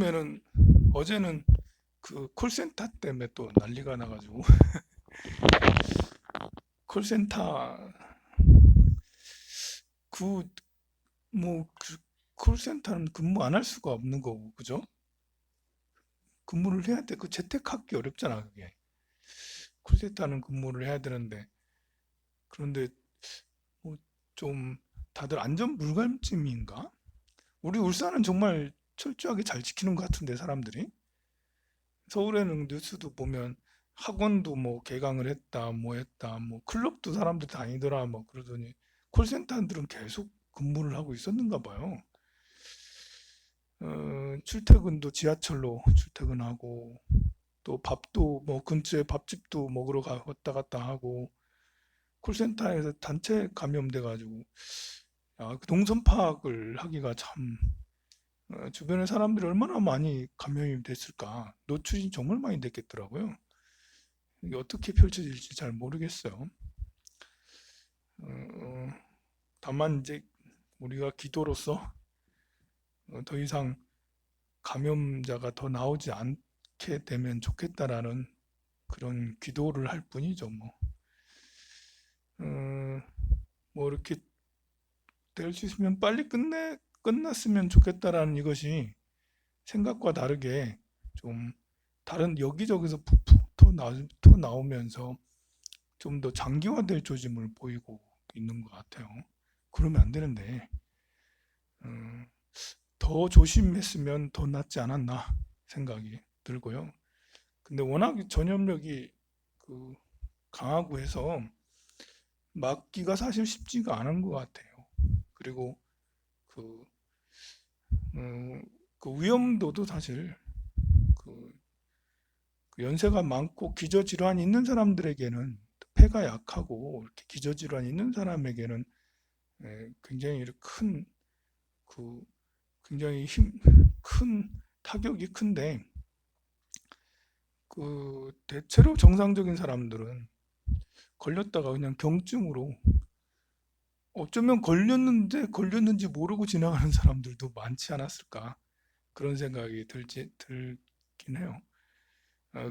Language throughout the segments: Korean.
그러면은 어제는 그 콜센터 때문에 또 난리가 나가지고 콜센터 그 뭐 콜센터는 근무 안 할 수가 없는 거고 그죠? 근무를 해야 돼. 그 재택하기 어렵잖아 그게. 콜센터는 근무를 해야 되는데 그런데 뭐 좀 다들 안전 불감증인가? 우리 울산은 정말 철저하게 잘 지키는 것 같은데 사람들이. 서울에는 뉴스도 보면 학원도 뭐 개강을 했다, 뭐 했다, 뭐 클럽도 사람들 다니더라, 뭐 그러더니 콜센터들은 계속 근무를 하고 있었는가 봐요. 출퇴근도 지하철로 출퇴근하고 또 밥도 뭐 근처에 밥집도 먹으러 왔다 갔다 하고 콜센터에서 단체 감염돼 가지고 그 동선 파악을 하기가 참 주변의 사람들이 얼마나 많이 감염이 됐을까 노출이 정말 많이 됐겠더라고요. 이게 어떻게 펼쳐질지 잘 모르겠어요. 어, 다만 이제 우리가 기도로서 더 이상 감염자가 더 나오지 않게 되면 좋겠다라는 그런 기도를 할 뿐이죠. 어, 뭐 이렇게 될 수 있으면 빨리 끝났으면 좋겠다라는 이것이 생각과 다르게 좀 다른 여기저기서 푹푹 터 나오면서 좀 더 장기화될 조짐을 보이고 있는 것 같아요. 그러면 안 되는데 음, 더 조심했으면 더 낫지 않았나 생각이 들고요. 근데 워낙 전염력이 그 강하고 해서 막기가 사실 쉽지가 않은 것 같아요. 그리고 그, 음, 그 위험도도 사실 그, 그 연세가 많고 기저질환이 있는 사람들에게는 폐가 약하고 이렇게 기저질환이 있는 사람에게는 굉장히 큰 그 굉장히 큰 타격이 큰데 그 대체로 정상적인 사람들은 걸렸다가 그냥 경증으로 어쩌면 걸렸는데 걸렸는지 모르고 지나가는 사람들도 많지 않았을까 그런 생각이 들긴 해요.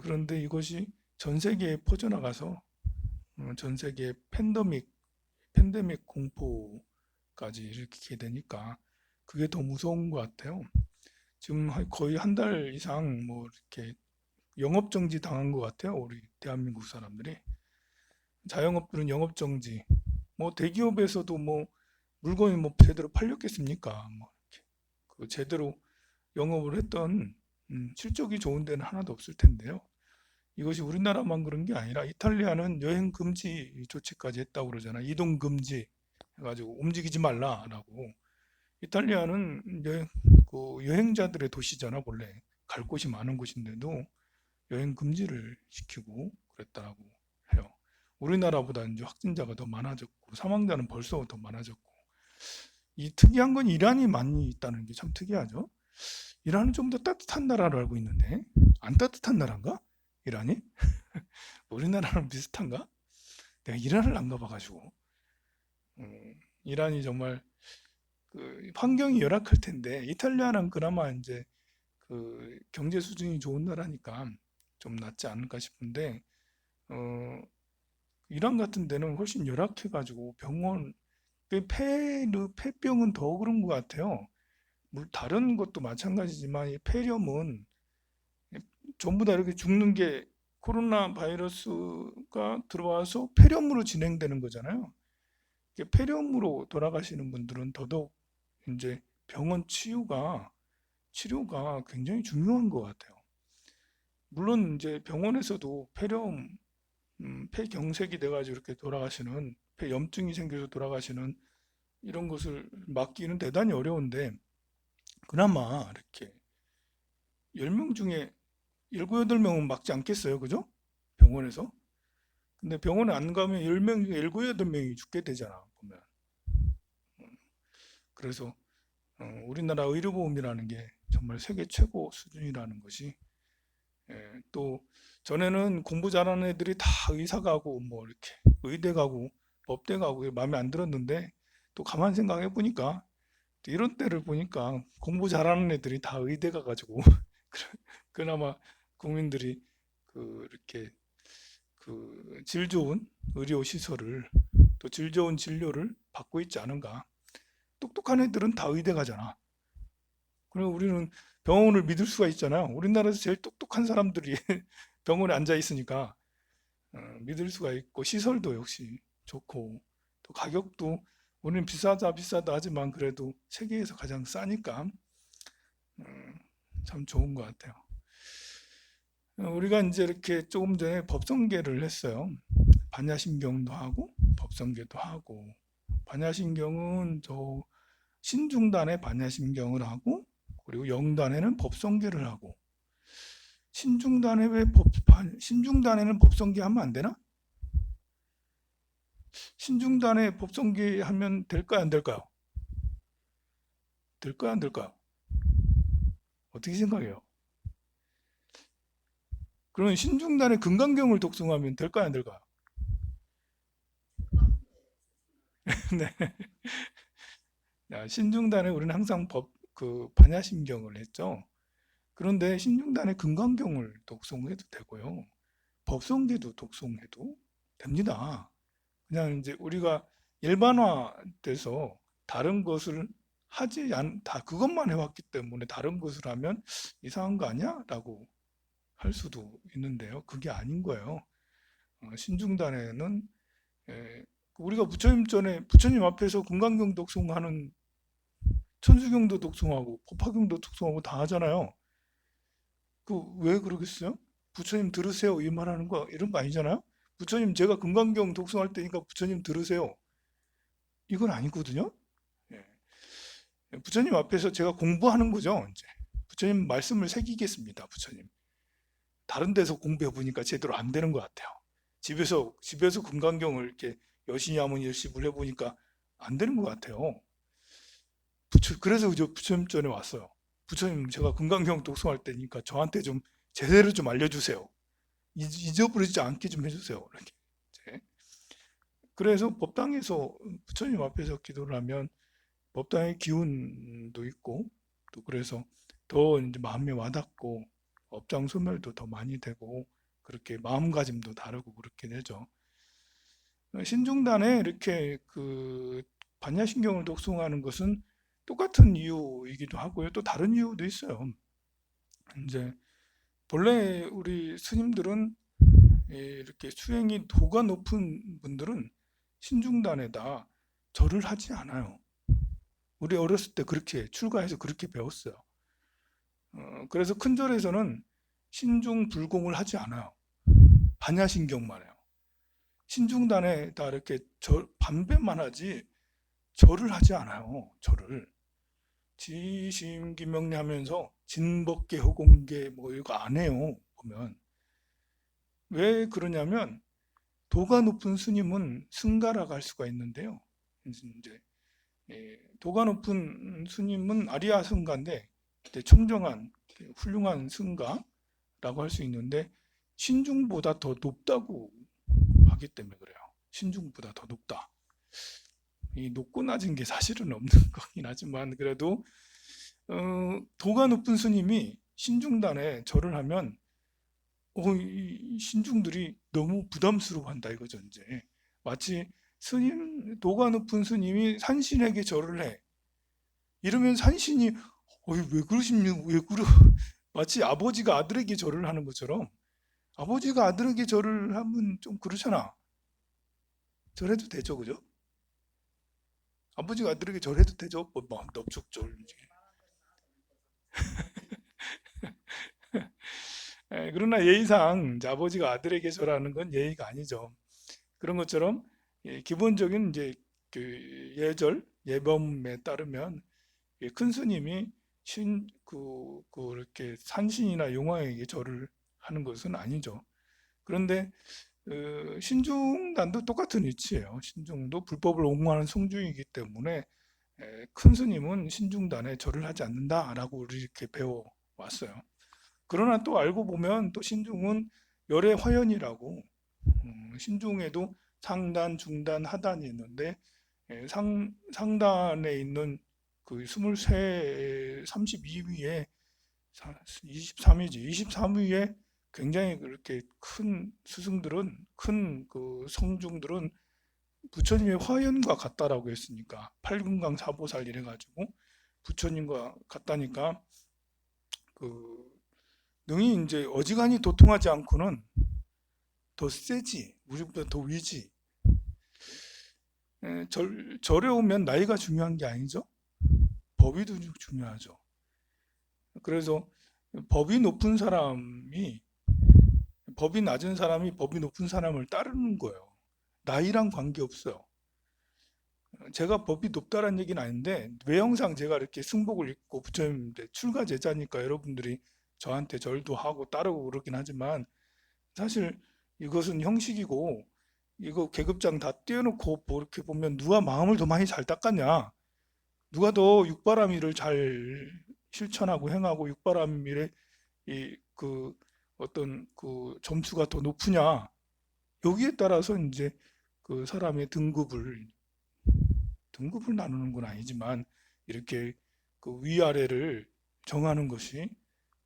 그런데 이것이 전 세계에 퍼져나가서 전 세계 팬데믹 공포까지 일으키게 되니까 그게 더 무서운 것 같아요. 지금 거의 한 달 이상 뭐 이렇게 영업 정지 당한 것 같아요. 우리 대한민국 사람들이. 자영업들은 영업 정지. 뭐 대기업에서도 뭐 물건이 뭐 제대로 팔렸겠습니까? 뭐 이렇게 그 제대로 영업을 했던 실적이 좋은 데는 하나도 없을 텐데요. 이것이 우리나라만 그런 게 아니라 이탈리아는 여행 금지 조치까지 했다고 그러잖아. 이동 금지 해가지고 움직이지 말라라고. 이탈리아는 여행자들의 도시잖아, 원래. 갈 곳이 많은 곳인데도 여행 금지를 시키고 그랬다고 해요. 우리나라보다 이제 확진자가 더 많아졌고 사망자는 벌써 더 많아졌고 이 특이한 건 이란이 많이 있다는 게 참 특이하죠. 이란은 좀 더 따뜻한 나라로 알고 있는데 안 따뜻한 나라인가? 이란이? 우리나라랑 비슷한가? 내가 이란을 안 가봐가지고 이란이 정말 그 환경이 열악할 텐데 이탈리아는 그나마 이제 그 경제 수준이 좋은 나라니까 좀 낫지 않을까 싶은데 어, 이란 같은 데는 훨씬 열악해가지고 병원 폐병은 더 그런 것 같아요. 다른 것도 마찬가지지만 이 폐렴은 전부 다 이렇게 죽는 게 코로나 바이러스가 들어와서 폐렴으로 진행되는 거잖아요. 이게 폐렴으로 돌아가시는 분들은 더더욱 이제 병원 치료가 굉장히 중요한 것 같아요. 물론 이제 병원에서도 폐경색이 돼가지고 이렇게 돌아가시는 폐염증이 생겨서 돌아가시는 이런 것을 막기는 대단히 어려운데 그나마 이렇게 10명 중에 7, 8명은 막지 않겠어요. 그죠? 병원에서. 근데 병원에 안 가면 10명 중에 7, 8명이 죽게 되잖아. 보면. 그래서 우리나라 의료보험이라는 게 정말 세계 최고 수준이라는 것이 또 전에는 공부 잘하는 애들이 다 의사 가고 뭐 이렇게 의대 가고 법대 가고 마음에 안 들었는데 또 가만 생각해 보니까 이런 때를 보니까 공부 잘하는 애들이 다 의대 가가지고 그나마 국민들이 이렇게 질 좋은 의료 시설을 또 질 좋은 진료를 받고 있지 않은가. 똑똑한 애들은 다 의대 가잖아. 그리고 우리는 병원을 믿을 수가 있잖아요. 우리나라에서 제일 똑똑한 사람들이 병원에 앉아 있으니까 믿을 수가 있고, 시설도 역시 좋고, 또 가격도 우리는 비싸다 비싸다 하지만 그래도 세계에서 가장 싸니까 참 좋은 것 같아요. 우리가 이제 이렇게 조금 전에 법성계를 했어요. 반야심경도 하고 법성계도 하고, 반야심경은 저 신중단에 반야심경을 하고, 그리고 영단에는 법성계를 하고. 신중단에 신중단에는 법성계 하면 안 되나? 신중단에 법성계 하면 될까요, 안 될까요? 될까요, 안 될까요? 어떻게 생각해요? 그러면 신중단에 금강경을 독송하면 될까요, 안 될까요? 네. 신중단에 우리는 항상 반야심경을 했죠. 그런데 신중단에 금강경을 독송해도 되고요. 법성계도 독송해도 됩니다. 그냥 이제 우리가 일반화돼서 다른 것을 다 그것만 해왔기 때문에 다른 것을 하면 이상한 거 아니야? 라고 할 수도 있는데요. 그게 아닌 거예요. 신중단에는 우리가 부처님 전에 부처님 앞에서 금강경 독송하는, 천수경도 독송하고 법화경도 독송하고 다 하잖아요. 왜 그러겠어요? 부처님 들으세요 이 말하는 거 이런 거 아니잖아요. 부처님 제가 금강경 독송할 때니까 부처님 들으세요 이건 아니거든요. 예. 부처님 앞에서 제가 공부하는 거죠. 이제 부처님 말씀을 새기겠습니다. 부처님 다른 데서 공부해 보니까 제대로 안 되는 것 같아요. 집에서 금강경을 이렇게 여신이 하면 열심히 물려보니까 안 되는 것 같아요. 그래서 저 부처님 전에 왔어요. 부처님 제가 금강경 독송할 때니까 저한테 좀 제대로 좀 알려주세요. 잊어버리지 않게 좀 해주세요. 이렇게. 이제. 그래서 법당에서 부처님 앞에서 기도를 하면 법당의 기운도 있고, 또 그래서 더 이제 마음에 와닿고 업장 소멸도 더 많이 되고, 그렇게 마음가짐도 다르고 그렇게 되죠. 신중단에 이렇게 반야신경을 독송하는 것은 똑같은 이유이기도 하고요. 또 다른 이유도 있어요. 이제 본래 우리 스님들은 이렇게 수행이 도가 높은 분들은 신중단에다 절을 하지 않아요. 우리 어렸을 때 그렇게 출가해서 그렇게 배웠어요. 그래서 큰 절에서는 신중 불공을 하지 않아요. 반야신경만 해요. 신중단에다 이렇게 반배만 하지 절을 하지 않아요. 절을 지심기명리 하면서 진법계 허공계 뭐 이거 안 해요. 보면 왜 그러냐면 도가 높은 스님은 승가라고 할 수가 있는데요. 이제 도가 높은 스님은 아리아 승가인데 청정한 훌륭한 승가라고 할 수 있는데 신중보다 더 높다고 하기 때문에 그래요. 신중보다 더 높다. 이 높고 낮은 게 사실은 없는 거긴 하지만 그래도 도가 높은 스님이 신중단에 절을 하면 이 신중들이 너무 부담스러워한다 이거죠. 이제 마치 도가 높은 스님이 산신에게 절을 해. 이러면 산신이 왜 그러십니까? 왜 그러? 마치 아버지가 아들에게 절을 하는 것처럼 아버지가 아들에게 절을 하면 좀 그렇잖아. 절해도 되죠, 그죠? 아버지가 아들에게 절해도 되죠. 뭐 넙죽절. 그러나 예의상 이제 아버지가 아들에게 절하는 건 예의가 아니죠. 그런 것처럼 기본적인 이제 예절, 예범에 따르면 큰 스님이 이렇게 산신이나 용왕에게 절을 하는 것은 아니죠. 그런데 신중단도 똑같은 위치예요. 신중도 불법을 옹호하는 성중이기 때문에 큰 스님은 신중단에 절을 하지 않는다라고 우리 이렇게 배워왔어요. 그러나 또 알고 보면 또 신중은 열의 화연이라고, 신중에도 상단, 중단, 하단이 있는데 상단에 있는 그 23, 32위에 23위지. 23위에 굉장히 그렇게 큰 스승들은, 큰 그 성중들은 부처님의 화연과 같다라고 했으니까, 팔금강 사보살 이래가지고 부처님과 같다니까, 그 능히 이제 어지간히 도통하지 않고는 더 세지, 우리보다 더 위지. 절에 오면 나이가 중요한 게 아니죠. 법이 더 중요하죠. 그래서 법이 높은 사람이, 법이 낮은 사람이 법이 높은 사람을 따르는 거예요. 나이랑 관계없어요. 제가 법이 높다는 얘기는 아닌데, 외형상 제가 이렇게 승복을 입고 부처님 출가 제자니까 여러분들이 저한테 절도 하고 따르고 그러긴 하지만, 사실 이것은 형식이고, 이거 계급장 다 띄워놓고 뭐 이렇게 보면 누가 마음을 더 많이 잘 닦았냐, 누가 더 육바라밀을 잘 실천하고 행하고 육바라밀의 그 어떤 그 점수가 더 높으냐, 여기에 따라서 이제 그 사람의 등급을 나누는 건 아니지만 이렇게 그 위아래를 정하는 것이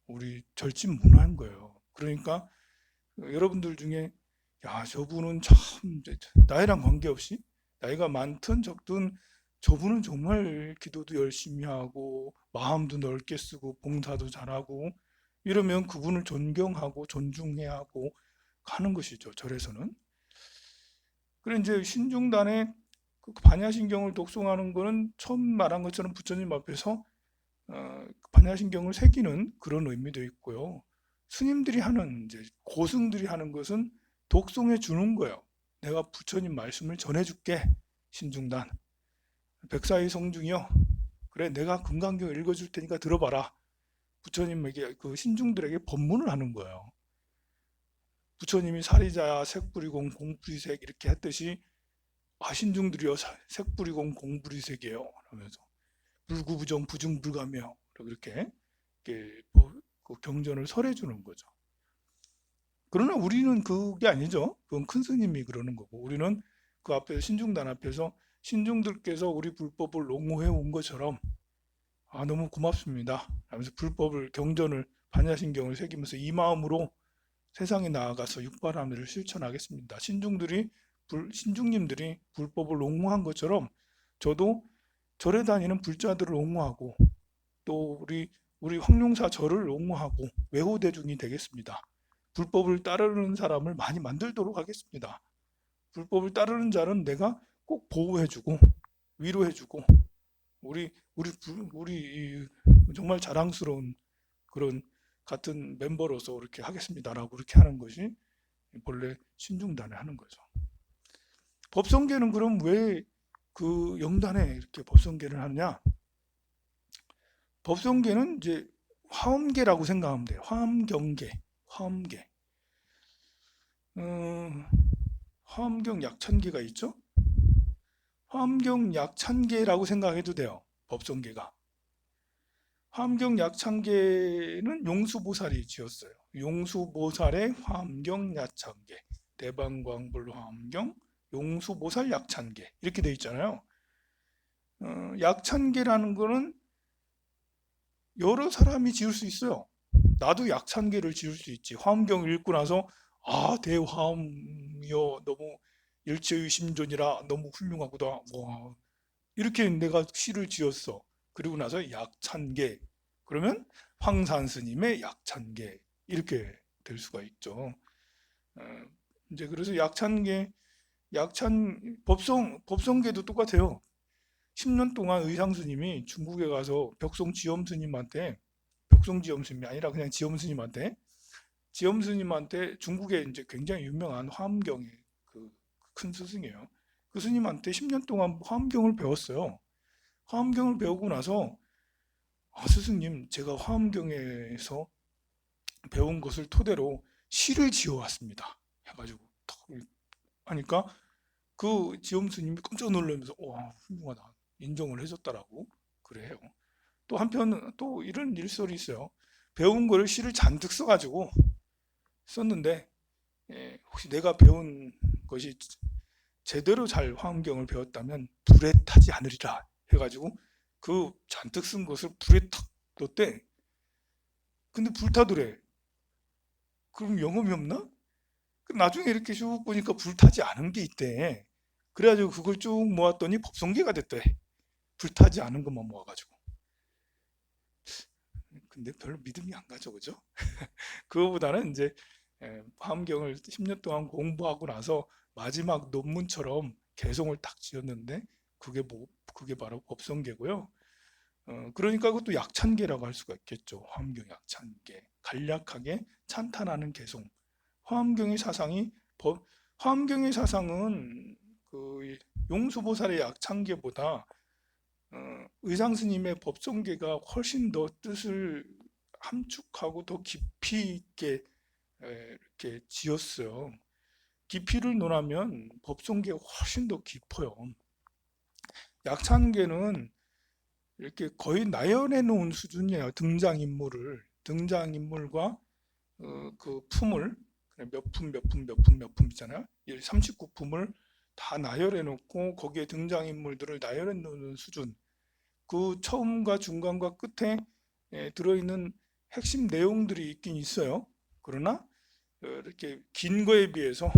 우리 절집 문화인 거예요. 그러니까 여러분들 중에 야, 저분은 참 나이랑 관계없이, 나이가 많든 적든 저분은 정말 기도도 열심히 하고 마음도 넓게 쓰고 봉사도 잘하고, 이러면 그분을 존경하고 존중해야 하고 하는 것이죠, 절에서는. 그래 이제 신중단에 그 반야신경을 독송하는 거는 처음 말한 것처럼 부처님 앞에서 반야신경을 새기는 그런 의미도 있고요. 스님들이 하는, 이제 고승들이 하는 것은 독송해 주는 거예요. 내가 부처님 말씀을 전해줄게. 신중단 백사의 성중이요, 그래 내가 금강경 읽어줄 테니까 들어봐라. 부처님에게, 그 신중들에게 법문을 하는 거예요. 부처님이 사리자야 색부리공 공부리색 이렇게 했듯이, 아 신중들이요 색부리공 공부리색이에요 하면서 불구부정 부중불감이요 이렇게 그 경전을 설해 주는 거죠. 그러나 우리는 그게 아니죠. 그건 큰 스님이 그러는 거고, 우리는 그 앞에서 신중단 앞에서 신중들께서 우리 불법을 옹호해 온 것처럼, 아 너무 고맙습니다 하면서 불법을, 경전을, 반야신경을 새기면서 이 마음으로 세상에 나아가서 육바라밀을 실천하겠습니다. 신중님들이 불법을 옹호한 것처럼 저도 절에 다니는 불자들을 옹호하고, 또 우리 황룡사 절을 옹호하고 외호대중이 되겠습니다. 불법을 따르는 사람을 많이 만들도록 하겠습니다. 불법을 따르는 자는 내가 꼭 보호해주고 위로해주고, 우리 정말 자랑스러운 그런 같은 멤버로서 이렇게 하겠습니다라고 이렇게 하는 것이 본래 신중단에 하는 거죠. 법성계는 그럼 왜 그 영단에 이렇게 법성계를 하느냐? 법성계는 이제 화엄계라고 생각하면 돼요. 화엄경계, 화엄계. 화엄경 약 1000개가 있죠? 화엄경 약 1000개라고 생각해도 돼요. 법성계가. 화엄경 약 1000개는 용수보살이 지었어요. 용수보살의 화엄경 약 1000개, 대방광불 화엄경, 용수보살 약 1000개 이렇게 돼 있잖아요. 약 1000개라는 거는 여러 사람이 지을 수 있어요. 나도 약 1000개를 지을 수 있지. 화엄경을 읽고 나서 아 대화엄이여 너무 일체의심존이라 너무 훌륭하구나. 와, 이렇게 내가 시를 지었어. 그리고 나서 약 1000개. 그러면 황산 스님의 약 1000개 이렇게 될 수가 있죠. 이제 그래서 약 1000개, 법성계도 똑같아요. 10년 동안 의상 스님이 중국에 가서 벽송지엄 스님한테, 벽송지엄 스님이 아니라 그냥 지엄 스님한테, 지엄 스님한테, 중국에 이제 굉장히 유명한 화엄경의 그 큰 스승이에요. 그 스님한테 10년 동안 화엄경을 배웠어요. 화엄경을 배우고 나서 아, 스승님, 제가 화엄경에서 배운 것을 토대로 시를 지어왔습니다. 해가지고 탁 하니까 그 지엄 스님이 깜짝 놀라면서 와 훌륭하다 인정을 해줬다라고 그래요. 또 한편 또 이런 일설이 있어요. 배운 거를 시를 잔뜩 써가지고 썼는데 혹시 내가 배운 것이 제대로 잘 화엄경을 배웠다면 불에 타지 않으리라 해가지고 그 잔뜩 쓴 것을 불에 탁 넣었대. 근데 불타더래. 그럼 영업이 없나? 나중에 이렇게 쭉 보니까 불타지 않은 게 있대. 그래가지고 그걸 쭉 모았더니 법성계가 됐대. 불타지 않은 것만 모아가지고. 근데 별로 믿음이 안 가죠, 그죠? 그거보다는 이제 화엄경을 10년 동안 공부하고 나서 마지막 논문처럼 개성을 딱 지었는데 그게 바로 법성계고요. 그러니까 그것도 약찬계라고 할 수가 있겠죠. 화엄경 약찬계. 간략하게 찬탄하는 개성. 화엄경의 사상이 화엄경의 사상은 그 용수보살의 약찬계보다 의상스님의 법성계가 훨씬 더 뜻을 함축하고 더 깊이 있게 이렇게 지었어요. 깊이를 논하면 법성계 훨씬 더 깊어요. 약찬계는 이렇게 거의 나열해 놓은 수준이에요. 등장인물과 그 품을 몇 품, 몇 품, 몇 품, 몇 품 있잖아요. 39품을 다 나열해 놓고 거기에 등장인물들을 나열해 놓는 수준. 그 처음과 중간과 끝에 들어있는 핵심 내용들이 있긴 있어요. 그러나 이렇게 긴 거에 비해서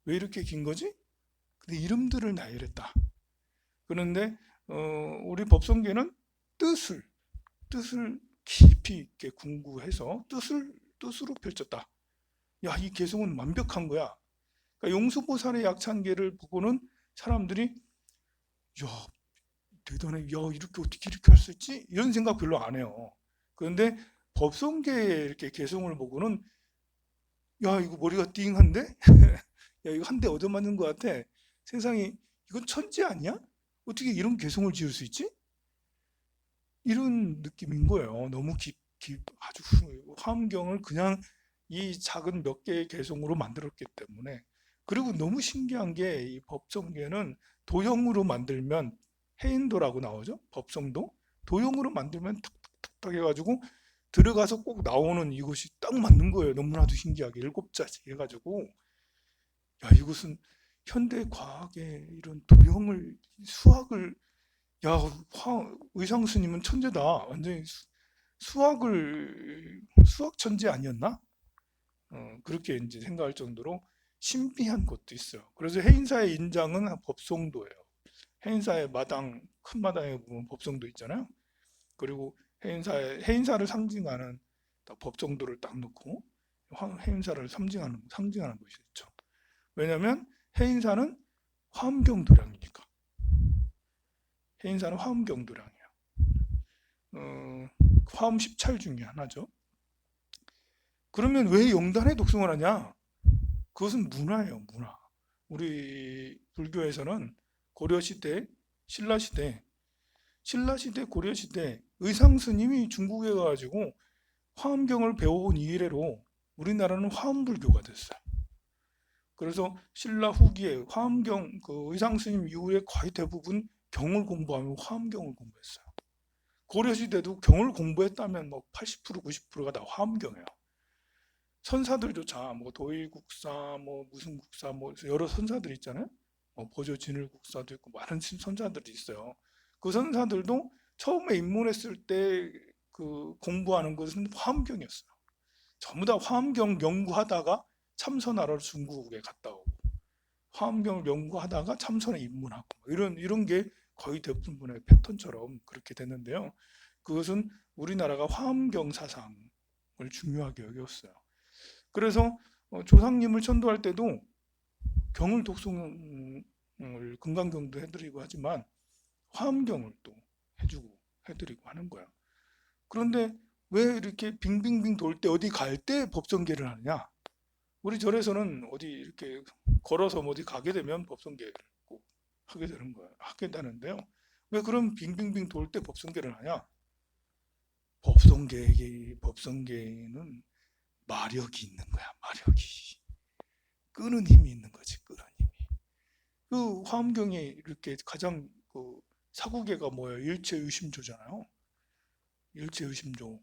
왜 이렇게 긴 거지? 근데 이름들을 나열했다. 그런데 우리 법성계는 뜻을 뜻을 깊이 있게 궁구해서 뜻으로 펼쳤다. 야, 이 개성은 완벽한 거야. 그러니까 용수보살의 약찬계를 보고는 사람들이 야, 대단해. 야, 이렇게 할 수 있지? 이런 생각 별로 안 해요. 그런데 법성계의 이렇게 개성을 보고는 야, 이거 머리가 띵한데? 야, 이거 한 대 얻어맞는 것 같아. 세상에 이건 천재 아니야? 어떻게 이런 개성을 지을 수 있지? 이런 느낌인 거예요. 너무 아주 화엄경을 그냥 이 작은 몇 개의 개성으로 만들었기 때문에. 그리고 너무 신기한 게 이 법성계는 도형으로 만들면 해인도라고 나오죠. 법성도 도형으로 만들면 탁탁탁탁 해가지고 들어가서 꼭 나오는 이것이 딱 맞는 거예요. 너무나도 신기하게 7자씩 해가지고 야, 이것은 현대 과학의 이런 도형을 수학을 야, 의상 스님은 천재다. 완전히 수학 천재 아니었나? 그렇게 이제 생각할 정도로 신비한 것도 있어요. 그래서 해인사의 인장은 법성도예요. 해인사의 큰 마당에 보면 법성도 있잖아요. 그리고 해인사를 상징하는 법성도를 딱 놓고 해인사를 상징하는 것이 있죠. 왜냐하면 해인사는 화엄경도량이니까. 해인사는 화엄경도량이에요. 화엄 10찰 중에 하나죠. 그러면 왜 영단에 독송을 하냐? 그것은 문화예요, 문화. 우리 불교에서는 고려시대, 신라시대, 고려시대 의상 스님이 중국에 가가지고 화엄경을 배워온 이래로 우리나라는 화엄불교가 됐어요. 그래서 신라 후기에 화엄경 그 의상 스님 이후에 거의 대부분 경을 공부하면 화엄경을 공부했어요. 고려시대도 경을 공부했다면 뭐 80% 90%가 다 화엄경이에요. 선사들조차 뭐 도일국사 뭐 무슨 국사 뭐 여러 선사들 있잖아요. 보조 진을국사도 있고 많은 선사들이 있어요. 그 선사들도 처음에 입문했을 때 그 공부하는 것은 화엄경이었어요. 전부 다 화엄경 연구하다가 참선하러 중국에 갔다 오고 화엄경을 연구하다가 참선에 입문하고 이런 게 거의 대부분의 패턴처럼 그렇게 됐는데요. 그것은 우리나라가 화엄경 사상을 중요하게 여겼어요. 그래서 조상님을 천도할 때도 경을 독송을 금강경도 해드리고 하지만 화엄경을 또 해드리고 하는 거야. 그런데 왜 이렇게 빙빙빙 돌 때 어디 갈 때 법성계를 하느냐? 우리 절에서는 어디 이렇게 걸어서 어디 가게 되면 법성계를 꼭 하게 되는 거야. 하게 되는데요. 왜 그럼 빙빙빙 돌 때 법성계를 하냐? 법성계는 마력이 있는 거야. 마력이 끄는 힘이 있는 거지. 끄는 힘이. 그 화엄경에 이렇게 가장 그 사구계가 뭐예요? 일체유심조잖아요. 일체유심조.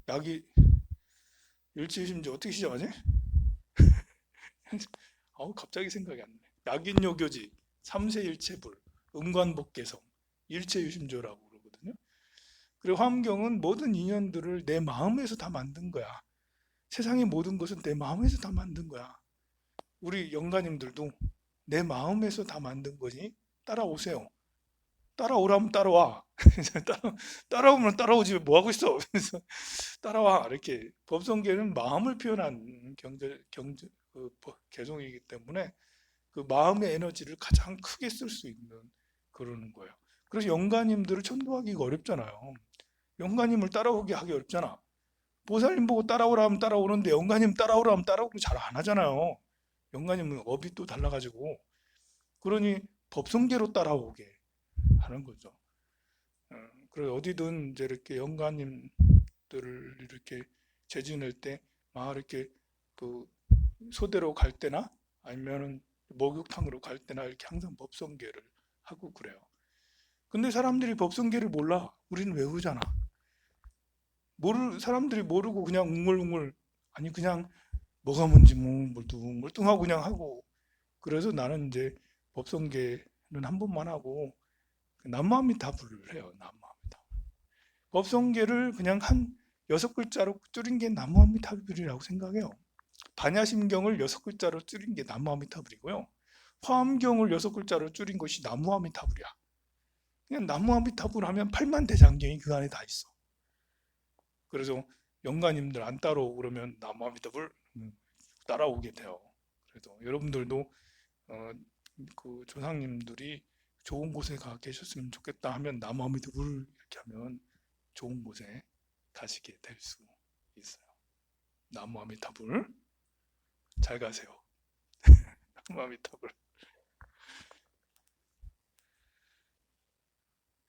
약이 일체유심조 어떻게 시작하지? 갑자기 생각이 안 나네. 약인요교지, 삼세일체불, 음관법계성, 일체유심조라고 그리고 화엄경은 모든 인연들을 내 마음에서 다 만든 거야. 세상의 모든 것은 내 마음에서 다 만든 거야. 우리 영가님들도 내 마음에서 다 만든 거니 따라오세요. 따라오라면 따라와. 따라오면 따라오지 뭐 하고 있어. 그래서 따라와. 이렇게 법성계는 마음을 표현한 개성이기 때문에 그 마음의 에너지를 가장 크게 쓸 수 있는 그러는 거예요. 그래서 영가님들을 천도하기가 어렵잖아요. 영가님을 따라오게 하기 어렵잖아. 보살님 보고 따라오라 하면 따라오는데 영가님 따라오라 하면 따라오고 잘 안 하잖아요. 영가님은 업이 또 달라가지고 그러니 법성계로 따라오게 하는 거죠. 그래서 어디든 이제 이렇게 영가님들을 이렇게 재지낼 때 막 이렇게 그 소대로 갈 때나 아니면은 목욕탕으로 갈 때나 이렇게 항상 법성계를 하고 그래요. 근데 사람들이 법성계를 몰라. 우리는 외우잖아. 사람들이 모르고 그냥 웅얼웅얼 아니 그냥 뭐가 뭔지 뭐 멀뚱멀뚱하고 그냥 하고 그래서 나는 이제 법성계는 한 번만 하고 남무아미타불을 해요. 남무아미타. 법성계를 그냥 한 6글자로 줄인 게 남무아미타불이라고 생각해요. 반야심경을 6글자로 줄인 게 남무아미타불이고요. 화엄경을 6글자로 줄인 것이 남무아미타불이야. 그냥 남무아미타불 하면 팔만대장경이 그 안에 다 있어. 그래서 영가님들 안 따라오고 그러면 남무아미타불 따라오게 돼요. 그래서 여러분들도 그 조상님들이 좋은 곳에 가 계셨으면 좋겠다 하면 남무아미타불 이렇게 하면 좋은 곳에 가시게 될 수 있어요. 남무아미타불 잘 가세요. 남무아미타불